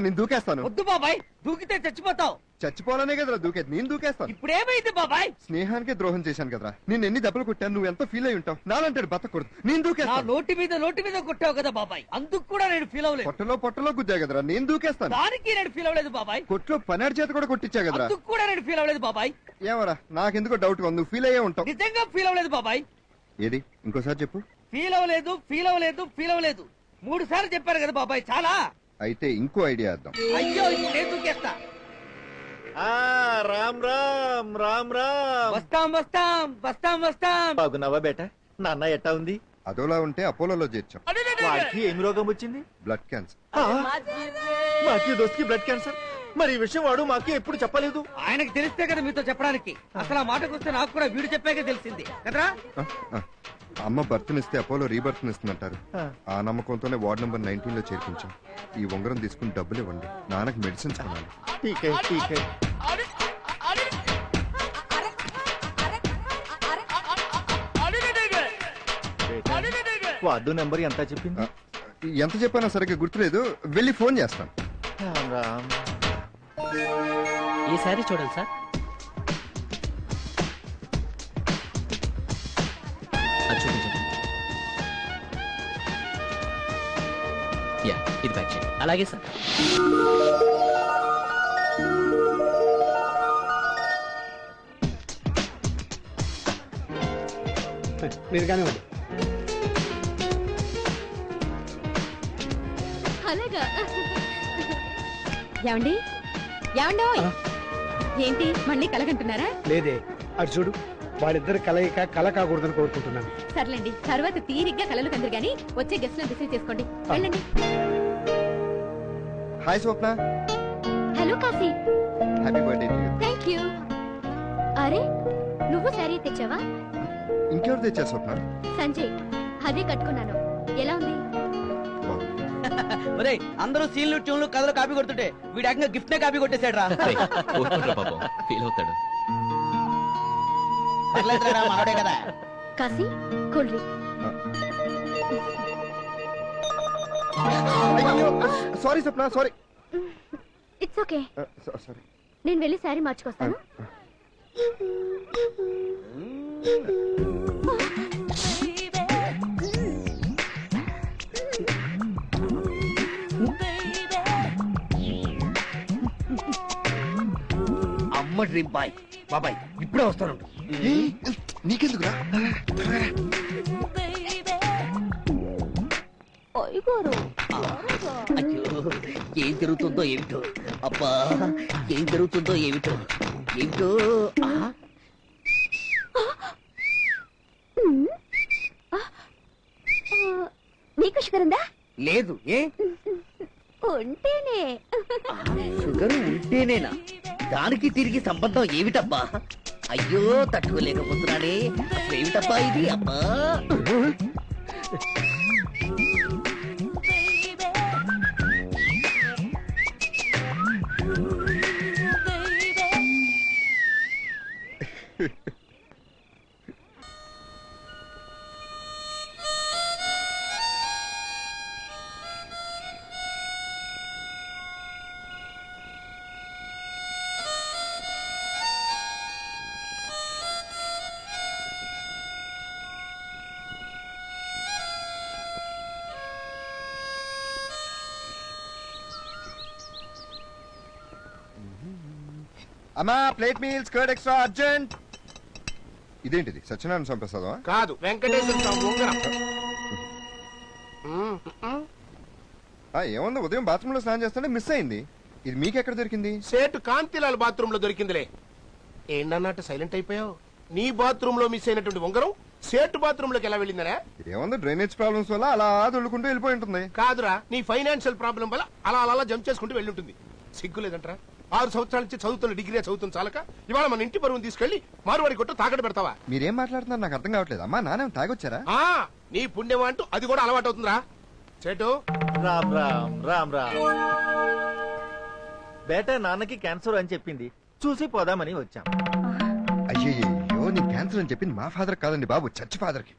నేను దూకేస్తాను. వద్దు బాబాయ్, దూకితే చచ్చిపోతావు. చచ్చిపోవాలనే కదరా దూకేది, నేను దూకేస్తాను. ఇప్పుడేమైంది బాబాయ్? స్నేహానికి ద్రోహం చేశాను కదరా, నేను ఎన్ని దెబ్బలు కొట్టాను, నువ్వు ఎంతో ఫీల్ అయి ఉంటావు. నాలంటాడు బతకూడదు, నేను నా దూకేస్తాను. నోటి మీద కొట్టావు కదా బాబాయ్, అందుకు కూడా నేను ఫీల్ అవ్వలేదు. పొట్టలో గుద్దా కదరా, నేను దూకేస్తాను. దానికి నేను ఫీల్ అవ్వలేదు బాబాయ్. కొట్లో పనాడి చేత కూడా కొట్టించా కదరా, అందుకు కూడా నేను ఫీల్ అవ్వలేదు బాబాయ్. ఏమరా నాకెందుకో డౌట్ గా ఉంది, నువ్వు ఫీల్ అయ్యే ఉంటావు. నిజంగా ఫీల్ అవ్వలేదు బాబాయ్. ఏది ఇంకోసారి చెప్పు. ఫీల్ అవ్వలేదు, ఫీల్ అవ్వలేదు, ఫీల్ అవ్వలేదు 3 సార్లు చెప్పారు కదా బాబాయ్, చాలా. అయితే ఇంకో ఐడియా వేద్దాం. అయ్యో, నేను దూకేస్తా. రామ్ రామ్ రామ్ రామ్. వస్తాం. బాగున్నావా బేట? నాన్న ఎట్టా ఉంది? అదోలా ఉంటే అపోలోలో చేర్చాం. వాడికి ఏమి రోగం వచ్చింది? Blood cancer. మాకి దోస్తికి బ్లడ్ క్యాన్సర్. మరి ఈ విషయం వాడు మాకి ఎప్పుడు చెప్పలేదు. ఆయనకు తెలిస్తే కదా మీతో చెప్పడానికి. అసలు ఆ మాటకు వస్తే నాకు కూడా వీడు చెప్పాక తెలిసింది కదరా. అమ్మ బర్త్నిస్తే అపోలో రీబర్త్ ఇస్తుందంటారు. ఆ నమ్మకంతోనే వార్డ్ నంబర్ 19 లో చేర్పించాం. ఈ ఉంగరం తీసుకుని డబ్బులు ఇవ్వండి, నాన్నకు మెడిసిన్స్ కొనాలి. ఠీకే ఠీకే. వార్డు నెంబర్ ఎంత చెప్పింది? ఎంత చెప్పానో సరిగ్గా గుర్తులేదు, వెళ్ళి ఫోన్ చేస్తాను. రామ్ రామ్. ఈ సారీ చూడండి సార్. చూపించండి. యా, ఇది ప్యాక్ చేయండి. అలాగే సార్. మీరు కానివ్వండి. అలాగా ఏమండి ఏమండో ఏంటి మళ్ళీ కలగంటున్నారా? లేదే, అటు చూడు, వాళ్ళిద్దరు కలయిక కల కాకూడదని కోరుకుంటున్నాను. సర్లేండి, తర్వాత తీరిగ్గా కలలు కందరు గాని వచ్చే గెస్ట్ లను రిసీవ్ చేసుకోండి. వెళ్ళండి. Hi Swapna. Hello Kashi. Happy birthday to you. Thank you. అరే, నువ్వు సారీ తెచ్చావా? ఇంకెవరు తెచ్చారు స్వప్న? సంజయ్, అదే కట్టుకున్నాను. ఎలా ఉంది? ఒరేయ్, అందరూ సీన్లు ట్యూన్లు కథలు కాపీ కొడుతుంటే వీడు ఏకంగా గిఫ్ట్ నే కాపీ కొట్టేశాడు రా. పాపం ఫీల్ అవుతాడు. మనోడే కదా. Kashi, cool drink. Sorry Swapna, sorry. It's okay. Sorry. నేను వెళ్ళి సారీ మార్చుకొస్తాను. అమ్మ డ్రీమ్ బాయ్. బాబాయ్ ఇప్పుడే వస్తాను. నీకెందుకురా? అయ్యో, ఏం జరుగుతుందో ఏమిటో. అబ్బా, ఏం జరుగుతుందో ఏమిటో ఏమిటో. మీకు షుగర్ ఉందా? లేదు. ఏ ఉంటేనే. షుగర్ ఉంటేనేనా? దానికి తిరిగి సంబంధం ఏమిటబ్బా? అయ్యో, తట్టుకోలేకపోతున్నాడే. ఏమిటబ్బా ఇది? అబ్బా, అమ్మా plate meals curd extra urgent. ఇదేంటిది, సత్యనారాయణ సంప్రసాదం? కాదు, వెంకటేశ్వర స్వామి ఉంగరం. ఏముంది, ఉదయం బాత్రూమ్ లో స్నానం చేస్తుంటే మిస్ అయింది. ఇది మీకెక్కడ దొరికింది? సేటు కాంతిలాల్ బాత్రూమ్ లో దొరికిందిలే. ఏంటన్నట్టు సైలెంట్ అయిపోయావు? నీ బాత్రూమ్ లో మిస్ అయినటువంటి ఉంగరం సేటు బాత్రూమ్ లోకి ఎలా వెళ్ళిందరా? ఏముంది, డ్రైనేజ్ ప్రాబ్లమ్స్ వల్ల అలా దొల్లుకుంటూ వెళ్ళిపోయి ఉంటుంది. కాదురా, నీ ఫైనాన్షియల్ ప్రాబ్లం వల్ల అలా అలా జంప్ చేసుకుంటూ వెళ్ళుంటుంది. సిగ్గు లేదంటరా? 6 సంవత్సరాల నుంచి చదువుతున్న డిగ్రీ చదువుతుంది చాలక ఇవాళ మన ఇంటి పరువును తీసుకెళ్లి మారువాడి కొట్టు తాకట్టు పెడతావా? మీరేం మాట్లాడుతున్నారు నాకు అర్థం కావట్లేదు. అమ్మా నాన్న తాగొచ్చారా? నీ పుణ్యమా అంటూ అది కూడా అలవాటు అవుతుందిరా. చేటు. రామ్ రామ్ రామ్ రామ్. బేట నాన్నకి క్యాన్సర్ అని చెప్పింది, చూసి పోదామని వచ్చాం. అయ్యో, నీ క్యాన్సర్ అని చెప్పింది మా ఫాదర్ కాదండి బాబు, చచ్చి ఫాదర్ కి.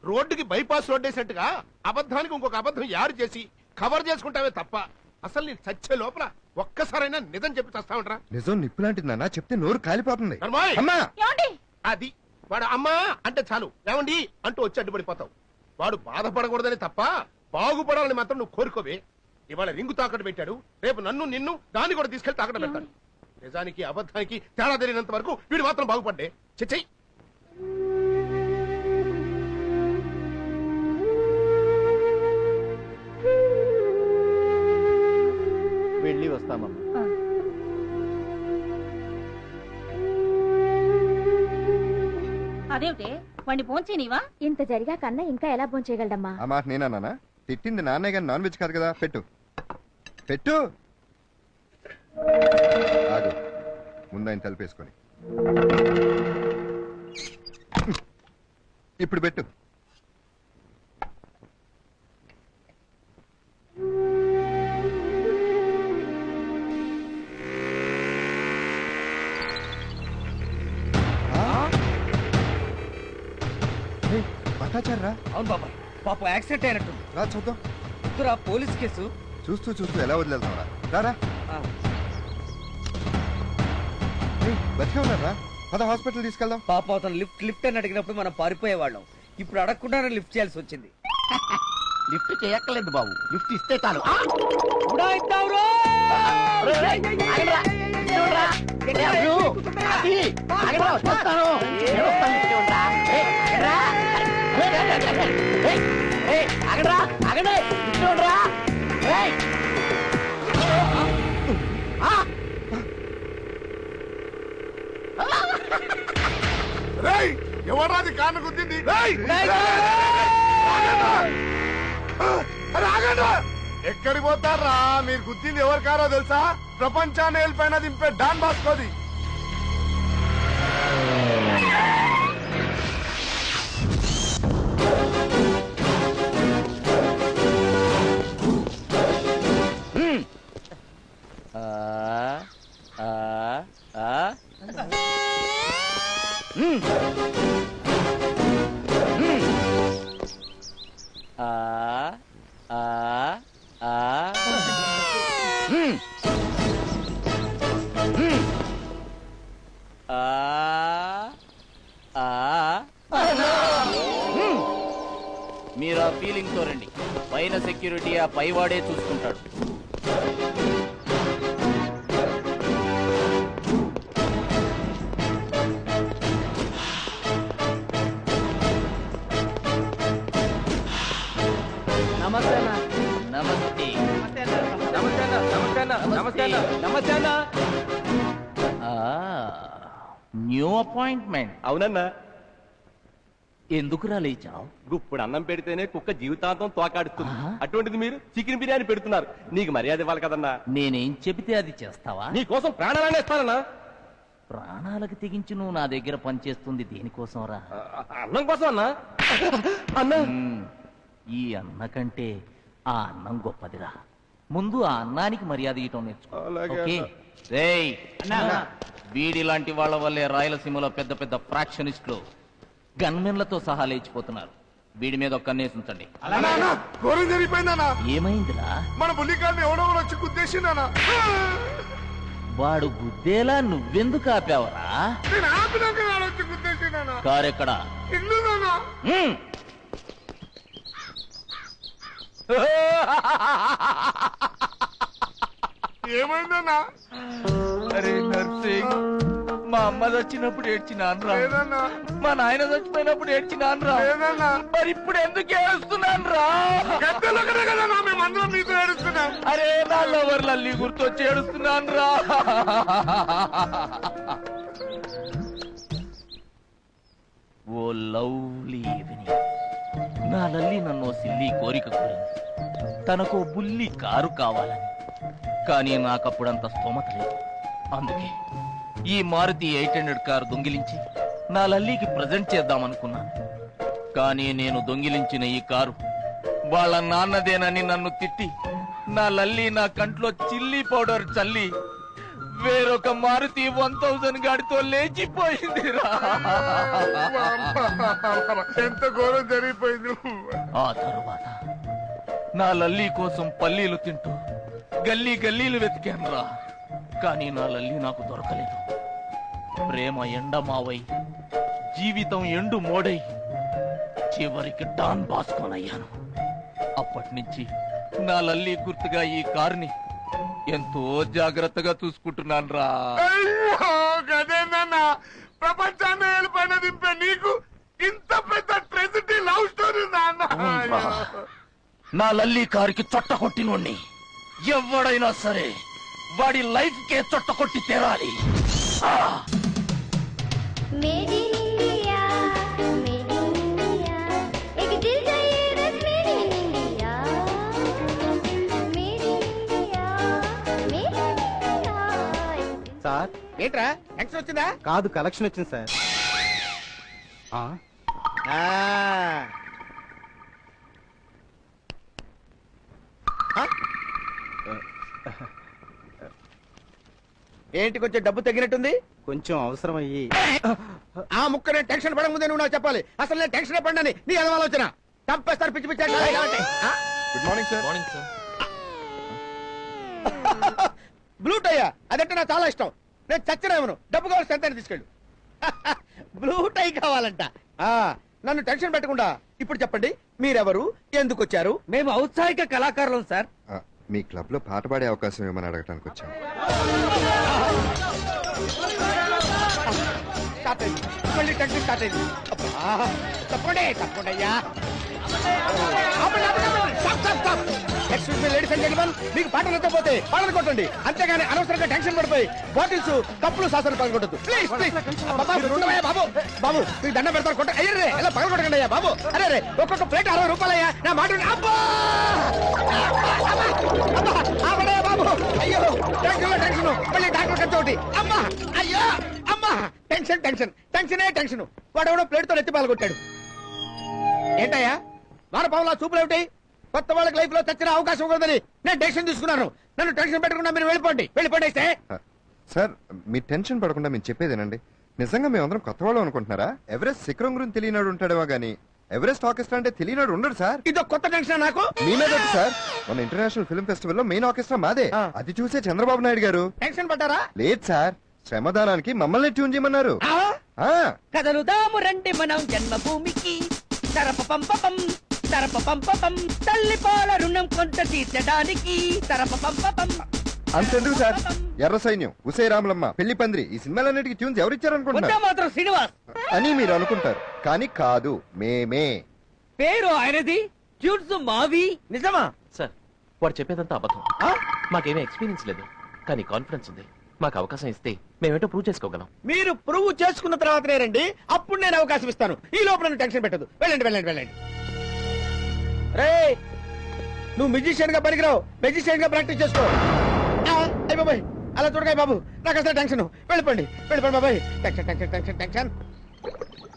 రోడ్డుకి బైపాస్ రోడ్ వేసినట్టుగా అబద్ధానికి ఇంకొక అబద్ధం యారు చేసి కవర్ చేసుకుంటావే తప్ప అసలు నేను చచ్చే లోపల ఒక్కసారైనా నిజం చెప్పి చస్తా ఉంటారా? నిజం నిప్పు లాంటిది నాన్న, చెప్తే నోరు కాలిపోతుంది. నర్మాయ్! అమ్మా అది వాడు అమ్మా అంటే చాలు ఏమండి అంటూ వచ్చి అడ్డుపడిపోతావు. వాడు బాధపడకూడదని తప్ప బాగుపడాలని మాత్రం నువ్వు కోరుకోవే. ఇవాళ రింగు తాకట్టు పెట్టాడు, రేపు నన్ను నిన్ను దాన్ని కూడా తీసుకెళ్లి తాకట్టు పెడతాడు. నిజానికి అబద్ధానికి తేడా తెలియనంత వరకు వీడు మాత్రం బాగుపడ్డే. చెయ్యి వెళ్ళి వస్తామమ్మా. అదేమిటే వాడిని పోంచేనివా? ఇంత జరిగా కన్నా ఇంకా ఎలా భోంచేయగలడమ్మా? ఆ మాట నేనా? తిట్టింది నాన్నే గాని నాన్ వెజ్ కాదు కదా. పెట్టు పెట్టు. ఆగు, ముందాయన తలిపేసుకొని ఇప్పుడు పెట్టు. పట్టాచారా? అవును బాబా, పాప యాక్సిడెంట్ అయినట్టు. రా చూద్దాం. ఇద్దరు పోలీస్ కేసు. చూస్తూ చూస్తూ ఎలా వదిలేద్దాం? రారా, బతికే ఉన్నారా? పద హాస్పిటల్ తీసుకెళ్దాం. పాప అతను లిఫ్ట్ అని అడిగినప్పుడు మనం పారిపోయేవాళ్ళం. ఇప్పుడు అడగకుండానే లిఫ్ట్ చేయాల్సి వచ్చింది. లిఫ్ట్ చేయక్కర్లేదు బాబు, లిఫ్ట్ ఇస్తే చాలు. ఎవరాది కాను గుద్దింది? ఎక్కడికి పోతారా? మీరు గుద్దింది ఎవరి కారో తెలుసా? ప్రపంచాన్ని వెళ్ళిపోయినా దింపే డాన్ బాస్కోది. మీరు ఆ ఫీలింగ్ తో రండి. పైన సెక్యూరిటీ ఆ పైవాడే చూసుకుంటాడు. New appointment? అవునన్నా. ఎందుకు లేచావు? గుప్పుడు అన్నం పెడితేనే కుక్క జీవితాంతం తోకాడుతుంది. అటువంటిది మీరు చికెన్ బిర్యానీ పెడుతున్నారు. నీకు మర్యాద ఇవ్వాలి కదన్నా. నేనేం చెబితే అది చేస్తావా? నీ కోసం ప్రాణాలనే ఇస్తానన్నా. ప్రాణాలకు తెగించి నువ్వు నా దగ్గర పనిచేస్తుంది దేనికోసం రా? అన్నం కోసం అన్నా. అన్నా, ఈ అన్న కంటే ఆ అన్నం గొప్పదిరా. ముందు ఆ అన్నానికి మర్యాద ఇవ్వటం నేర్చుకో. ఓకే? రేయ్, వీడి లాంటి వాళ్ళ వల్లే రాయలసీమలో పెద్ద పెద్ద ఫ్రాక్షనిస్టులు గన్మెన్లతో సహా లేచిపోతున్నారు. వీడి మీద ఒక కన్నేసి ఉంచండి. ఏమైందిరా? మన బుల్లిగారిని ఎవడో వచ్చి గుద్దేసిందనా? వాడు గుద్దేలా నువ్వెందుకు ఆపావరా? కారెక్కడా? ఏమైందన్నా? అరే నర్సింగ్, మా అమ్మ చచ్చినప్పుడు ఏడ్చినాన్రా, మా నాయన చచ్చిపోయినప్పుడు ఏడ్చినాన్రా, మరి ఇప్పుడు ఎందుకు ఏడుస్తున్నాన్రా? అరే నా లవర్ లల్లి గుర్తొచ్చి ఏడుస్తున్నాన్రా. Oh lovely evening. నా లల్లి నన్ను సిల్లి కోరిక కోరింది. తనకు బుల్లి కారు కావాలని. కానీ నాకప్పుడంత స్తోమత లేదు. అందుకే ఈ మారుతి 800 కారు దొంగిలించి నా లల్లికి ప్రజెంట్ చేద్దామనుకున్నాను. కానీ నేను దొంగిలించిన ఈ కారు వాళ్ళ నాన్నదేనని నన్ను తిట్టి నా లల్లి నా కంట్లో చిల్లీ పౌడర్ చల్లి వేరొక మారుతి 1000 గాడితో లేచిపోయిందిరా. ఎంత ఘోరం జరిగిపోయింది. ఆ తరువాత నా లల్లి కోసం పల్లీలు తింటూ గల్లీ గల్లీలు వెతికానురా, కానీ నా లల్లి నాకు దొరకలేదు. ప్రేమ ఎండమావై, జీవితం ఎండు మోడై, చివరికి డాన్ బాస్కోనయ్యాను. అప్పటి నుంచి నా లల్లి గుర్తుగా ఈ కారుని ఎంతో జాగ్రత్తగా చూసుకుంటున్నాను రా. అదేనన్నా ప్రపంచాన్ని ఏలిపైన దింపే నీకు ఇంత పెద్ద ట్రెజిడీ లవ్ స్టోరీ నాన్న. నా లల్లి కారుకి చొట్ట కొట్టినోణ్ణి ఎవడైనా సరే వాడి లైఫ్ కే చొట్ట కొట్టి తీరాలి. Made in India, made in India, एक दिल चाहिए रस made in India, made in India, made in India. Sir ఏంట్రా నెక్స్ట్ వచ్చిందా? కాదు కలెక్షన్ వచ్చింది సార్. ఏంటి కొంచెం డబ్బు తగ్గినట్టుంది? కొంచెం అవసరం అయ్యి. ఆ ముక్క నేను టెన్షన్ పడక ముందే నువ్వు నాకు చెప్పాలి. అసలు నేను టెన్షన్ పడ్డాని నీ ఎలా ఆలోచన చంపేస్తారు పిచ్చి పిచ్చి good morning sir. Morning sir. Blue టైయా అదంటే నాకు చాలా ఇష్టం. నేను చచ్చినేమను డబ్బు కావాల్సి ఎంత తీసుకెళ్ళు. బ్లూ టై కావాలంట. నన్ను టెన్షన్ పెట్టకుండా ఇప్పుడు చెప్పండి, మీరెవరు, ఎందుకు వచ్చారు? మేము ఔత్సాహిక కళాకారులం సార్. మీ క్లబ్ లో పాట పాడే అవకాశం ఏమని అడగటానికి వచ్చాం. స్టార్ట్ అయింది, మళ్ళీ టెన్షన్ స్టార్ట్ అయింది. తప్పండి తప్పండి అయ్యా. Excuse me ladies and gentlemen, మీకు పాటలు ఎత్తపోతే పాటలు కొట్టండి, అంతేగాని అనవసరంగా టెన్షన్ పడిపోయి బాటిల్స్ కప్పులు సాసలు పగలగొట్టద్దు. ప్లీజ్ ప్లీజ్ బాబు బాబు మీకు దండం పెడతారు కొట్ట. అయ్యే ఎలా పగలగొట్టకండి అయ్యా బాబు. అరే రే ఒక్కొక్క ప్లేట్ 60 రూపాయలయ్యా. నా మాట అబ్బా బాబు. అయ్యో టెన్షన్ టెన్షన్, మళ్ళీ డాక్టర్ ఖర్చు ఒకటి. అమ్మా అయ్యో అమ్మా టెన్షన్ టెన్షన్ టెన్షనే టెన్షన్. వాడెవడో ప్లేట్ తో ఎత్తి పాల్గొట్టాడు. ఏంటయ్యా వారపావులా చూపులు ఏమిటి? కొత్త వాళ్ళకి లైఫ్ లో చచ్చిన అవకాశం ఉండదని నేను డెసిషన్ తీసుకున్నాను. నన్ను టెన్షన్ పెట్టకుండా మీరు వెళ్ళిపోండి వెళ్ళిపోండి. అయితే సార్ మీ టెన్షన్ పడకుండా మేము చెప్పేదేనండి. నిజంగా మేమందరం కొత్త వాళ్ళు అనుకుంటున్నారా? ఎవరెస్ట్ శిఖరం గురించి తెలియనాడు ఉంటాడేమో గానీ ఎవరెస్ట్ ఆర్కెస్ట్రా అంటే తెలియనాడు ఉండడు సార్. ఇదో కొత్త టెన్షన్ నాకు. మీ మీద ఒకటి సార్, మన ఇంటర్నేషనల్ ఫిల్మ్ ఫెస్టివల్ లో మెయిన్ ఆర్కెస్ట్రా మాదే. అది చూసే చంద్రబాబు నాయుడు గారు టెన్షన్ పడ్డారా? లేదు సార్, శ్రమదానానికి మమ్మల్ని ట్యూన్ చేయమన్నారు. కదలుదాము రండి మనం జన్మభూమికి, తరపపంపపం తరపపంపపం, తల్లి పాల రుణం కొంత తీర్చడానికి తరపపంపపం. అంతెందుకు సార్, ఎర్ర సైన్యం, ఉసే రాములమ్మ, పెళ్లి పందిరి, ఈ సినిమాలన్నిటికీ ట్యూన్స్ ఎవరిచ్చారనుకుంటున్నారు మాత్రం శ్రీనివాస్ అని మీరు అనుకుంటారు, కానీ కాదు, మేమే. పేరు ఆయనది, ట్యూన్స్ మావి. నిజమా? సార్ వాడు చెప్పేదంతా అబద్ధం. మాకేమీ ఎక్స్పీరియన్స్ లేదు, కానీ కాన్ఫిడెన్స్ ఉంది. మాకు అవకాశం ఇస్తే మేమేటో ప్రూవ్ చేసుకోగలం. మీరు ప్రూవ్ చేసుకున్న తర్వాతనే రండి, అప్పుడు నేను అవకాశం ఇస్తాను. ఈ లోపల నన్ను టెన్షన్ పెట్టదు. వెళ్ళండి వెళ్ళండి వెళ్ళండి. రే నువ్వు మ్యూజిషియన్ గా పనికిరావు, మ్యూజిషియన్ గా ప్రాక్టీస్ చేసుకో. అయ్య బాబాయ్ అలా చూడగాయ బాబు, నాకు అసలు టెన్షన్. వెళ్ళిపోండి వెళ్ళిపోండి బాబాయ్. Tension tension tension tension.